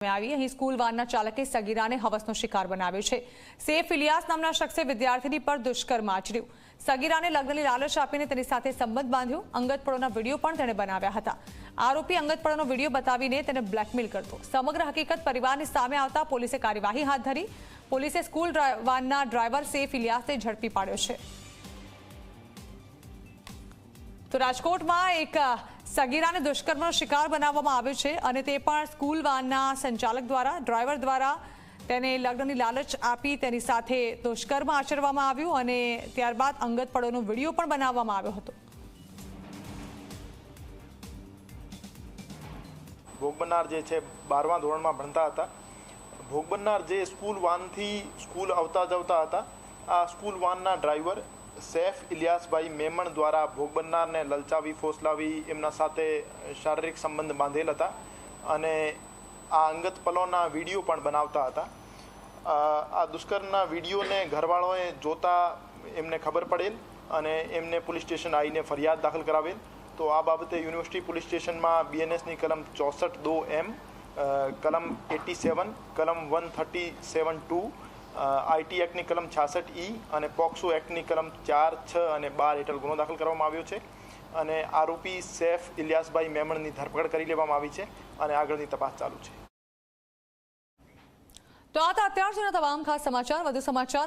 અહીં સ્કૂલ વાનના ચાલકે સગીરાને હવસનો શિકાર બનાવ્યો છે। સૈફ ઇલિયાસ નામના શખ્સે વિદ્યાર્થીની પર દુષ્કર્મ આચર્યું। સગીરાને લગ્નની લાલચ આપીને તેની સાથે સંબંધ બાંધ્યો। અંગતપળોના વિડીયો પણ તેણે બનાવ્યા હતા। આરોપી અંગતપળોનો વિડીયો બતાવીને તેને બ્લેકમેલ કરતો। સમગ્ર હકીકત પરિવારની સામે આવતા પોલીસે કાર્યવાહી હાથ ધરી। પોલીસે સ્કૂલ વાનના ડ્રાઈવર સૈફ ઇલિયાસને ઝડપી પાડ્યો છે। તો રાજકોટમાં એક સગીરાને દુષ્કર્મનો શિકાર બનાવવામાં આવ્યો છે અને તે પણ સ્કૂલ વાનના સંચાલક દ્વારા, ડ્રાઈવર દ્વારા તેને લગ્નની લાલચ આપી તેની સાથે દુષ્કર્મ આચરવામાં આવ્યું અને ત્યારબાદ અંગત પળોનો વિડીયો પણ બનાવવામાં આવ્યો હતો। ભોગ બનનાર જે છે 12મા ધોરણમાં ભણતા હતા। ભોગ બનનાર જે સ્કૂલ વાનથી સ્કૂલ આવતા જતા હતા, આ સ્કૂલ વાનના ડ્રાઈવર સૈફ ઇલિયાસભાઈ મેમણ દ્વારા ભોગ બનનારને લલચાવી, ફોસલાવી એમના સાથે શારીરિક સંબંધ બાંધેલ હતા અને આ અંગત પલોના વિડીયો પણ બનાવતા હતા। આ દુષ્કર્મના વિડીયોને ઘરવાળાઓએ જોતા એમને ખબર પડેલ અને એમને પોલીસ સ્ટેશન આવીને ફરિયાદ દાખલ કરાવેલ। તો આ બાબતે યુનિવર્સિટી પોલીસ સ્ટેશનમાં બીએનએસની કલમ 64(2)M, કલમ 87, કલમ 137(2), આઈટી એક્ટની કલમ 66E અને પોક્સો એક્ટની કલમ 4, 6 અને 12 હેઠળ ગુનો દાખલ કરવામાં આવ્યો છે અને આરોપી સૈફ ઇલિયાસભાઈ મેમણની ધરપકડ કરી લેવામાં આવી છે અને આગળની તપાસ ચાલુ છે। તો આ હતા અત્યાર સુધીના તમામ ખાસ સમાચાર। વધુ સમાચાર